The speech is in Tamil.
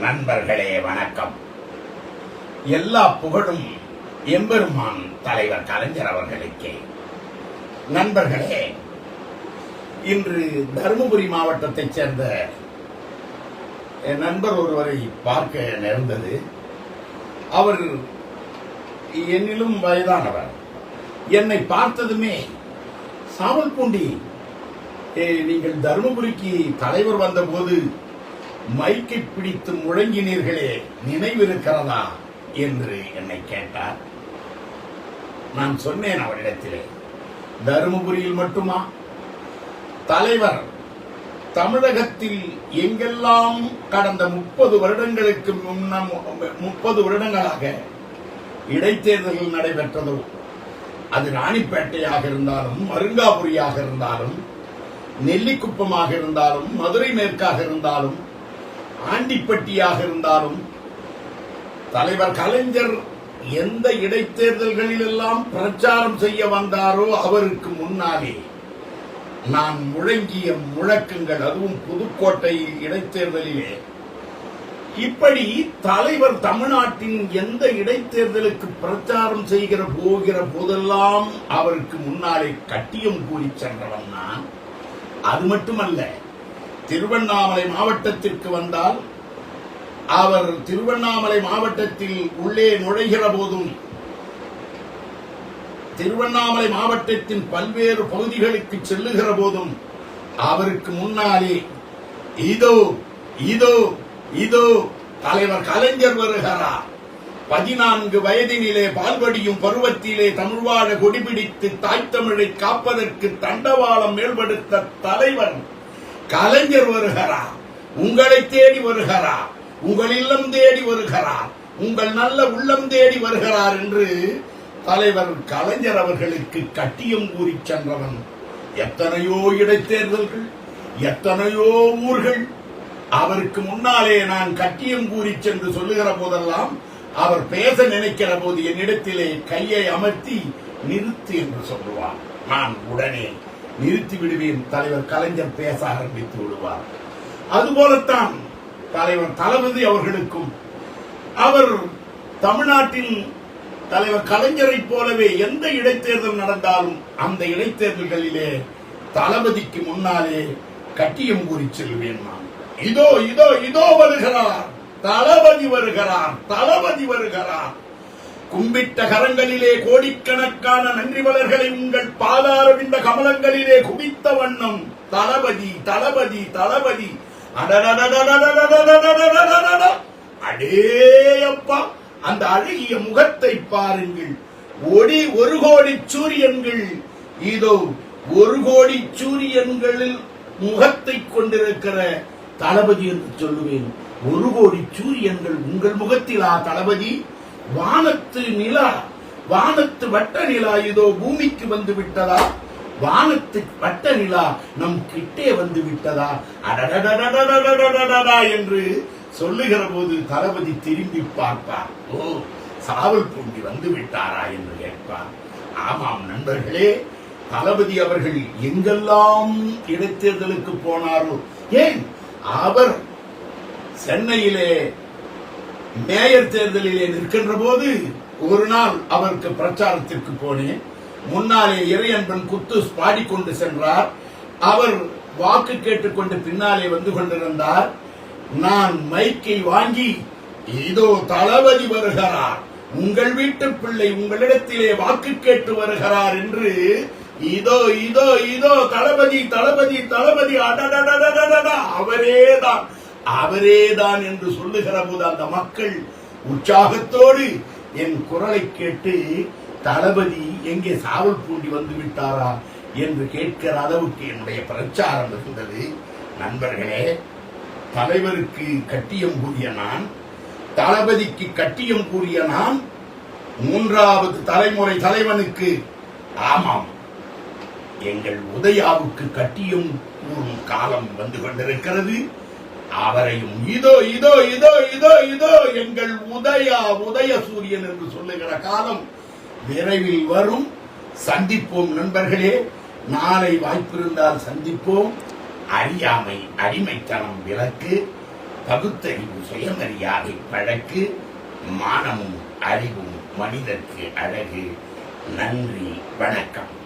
நண்பர்களே வணக்கம். எல்லா புகழும் எம்பெருமான் தலைவர் கலைஞர் அவர்களுக்கே. நண்பர்களே, இன்று தருமபுரி மாவட்டத்தைச் சேர்ந்த என் நண்பர் ஒருவரை பார்க்க நேர்ந்தது. அவர் என்னிலும் வயதானவர். என்னை பார்த்ததுமே, சாவல்பூண்டி, நீங்கள் தருமபுரிக்கு தலைவர் வந்தபோது மைக்கை பிடித்து முழங்கினீர்களே, நினைவிருக்கிறதா என்று என்னை கேட்டார். நான் சொன்னேன் அவரிடத்திலே, தருமபுரியில் மட்டுமா தலைவர் தமிழகத்தில் எங்கெல்லாம் கடந்த 30 வருடங்களுக்கு 30 வருடங்களாக இடைத்தேர்தல்கள் நடைபெற்றதோ, அது ராணிப்பேட்டையாக இருந்தாலும், மருங்காபுரியாக இருந்தாலும், நெல்லிக்குப்பமாக இருந்தாலும், மதுரை மேற்காக இருந்தாலும், ஆண்டிப்பட்டியாக இருந்தாலும், தலைவர் கலைஞர் எந்த இடைத்தேர்தல்களில் எல்லாம் பிரச்சாரம் செய்ய வந்தாரோ அவருக்கு முன்னாலே நான் முழங்கிய முழக்கங்கள், அதுவும் புதுக்கோட்டை இடைத்தேர்தலிலே, இப்படி தலைவர் தமிழ்நாட்டின் எந்த இடைத்தேர்தலுக்கு பிரச்சாரம் செய்கிற போகிற போதெல்லாம் அவருக்கு முன்னாலே கட்டியம் கூறி சென்றவன் நான். அது மட்டுமல்ல, திருவண்ணாமலை மாவட்டத்திற்கு வந்தால் அவர் திருவண்ணாமலை மாவட்டத்தில் உள்ளே நுழைகிற போதும், திருவண்ணாமலை மாவட்டத்தின் பல்வேறு பகுதிகளுக்கு செல்லுகிற போதும் அவருக்கு முன்னாலே இதோ இதோ இதோ தலைவர் கலைஞர் வருகிறார், 14 வயதினிலே பால்படியும் பருவத்திலே தமிழ்வாழ கொடிபிடித்து தாய் தமிழை காப்பதற்கு தண்டவாளம் மேல்படுத்த தலைவர் கலைஞர் வருகிறார், உங்களை தேடி வருகிறார், உங்கள் இல்லம் தேடி வருகிறார், உங்கள் நல்ல உள்ளம் தேடி வருகிறார் என்று தலைவர் கலைஞர் அவர்களுக்கு கட்டியம் கூறி சென்றவன். எத்தனையோ இடைத்தேர்தல்கள், எத்தனையோ ஊர்கள் அவருக்கு முன்னாலே நான் கட்டியம் கூறி சென்று சொல்லுகிற போதெல்லாம் அவர் பேச நினைக்கிற போது என்னிடத்திலே கையை அமர்த்தி நிறுத்து என்று சொல்லுவார். நான் உடனே நிறுத்தி விடுவேன். தலைவர் கலைஞர் பேச ஆரம்பித்து விடுவார். அதுபோலத்தான் தலைவர் தளபதி அவர்களுக்கும், அவர் தமிழ்நாட்டின் தலைவர் கலைஞரை போலவே எந்த இடைத்தேர்தல் நடந்தாலும் அந்த இடைத்தேர்தல்களிலே தளபதிக்கு முன்னாலே கட்டியம் கூறி செல்வேன் நான். இதோ இதோ இதோ வருகிறார், தளபதி வருகிறார், தளபதி வருகிறார். கும்பிட்ட கரங்களிலே கோடிக்கணக்கான நன்றி மலர்களை உங்கள் பாதாரவிந்த கமலங்களிலே குவித்த வண்ணம் தளபதி தளபதி தளபதி. அடேயப்பா, அந்த அழகிய முகத்தை பாருங்கள். ஒளி 1 கோடி சூரியன்கள், இதோ 1 கோடி சூரியன்களில் முகத்தை கொண்டிருக்கிற தளபதி என்று சொல்லுவேன். 1 கோடி சூரியன்கள் உங்கள் முகத்திலா தளபதி? வானத்து நிலா, வானத்து வட்ட நிலா இதோ பூமிக்கு வந்து விட்டதா? வானத்து வட்ட நிலா நம் கிட்டே வந்து விட்டதா? அடடடடடடடடடடா என்று சொல்லுகிற போது தளபதி திரும்பி பார்ப்பார். ஓ, சாவல்பூண்டி வந்து விட்டாரா என்று கேட்பார். ஆமாம் நண்பர்களே, தளபதி அவர்கள் எங்கெல்லாம் இடைத்தேர்தலுக்கு போனாரோ, ஏன் அவர் சென்னையிலே மேயர் தேர்தலிலே நிற்கின்ற போது ஒரு நாள் அவருக்கு பிரச்சாரத்திற்கு போனேன். முன்னாலே இறையன்பன் குத்துஸ் பாடிக்கொண்டு சென்றார். அவர் வாக்கு கேட்டுக்கொண்டு பின்னாலே வந்து கொண்டிருந்தார். நான் மைக்கை வாங்கி, இதோ தளபதி வருகிறார், உங்கள் வீட்டு பிள்ளை உங்களிடத்திலே வாக்கு கேட்டு வருகிறார் என்று, இதோ இதோ இதோ தளபதி தளபதி தளபதி, அடடடடடடா, அவரேதான் அவரேதான் என்று சொல்லுகிற போது அந்த மக்கள் உற்சாகத்தோடு என் குரலை கேட்டு, தளபதி எங்கே சாவல்பூண்டி வந்து விட்டாரா என்று கேட்கிற அளவுக்கு என்னுடைய பிரச்சாரம் இருந்தது. நண்பர்களே, தலைவருக்கு கட்டியம் கூறிய நான், தளபதிக்கு கட்டியம் கூறிய நான், 3வது தலைமுறை தலைவனுக்கு, ஆமாம், எங்கள் உதயாவுக்கு கட்டியம் கூறும் காலம் வந்து கொண்டிருக்கிறது. அவரையும் இதோ இதோ இதோ இதோ இதோ எங்கள் உதய சூரியன் என்று சொல்லுகிற காலம் விரைவில் வரும். சந்திப்போம் நண்பர்களே. நாளை வாய்ப்பிருந்தால் சந்திப்போம். அறியாமை, அடிமைத்தனம் விலக்கு. பகுத்தறிவு, சுயமரியாதை, பழக்கு, மானமும் அறிவும் மனிதர்க்கு அழகு. நன்றி, வணக்கம்.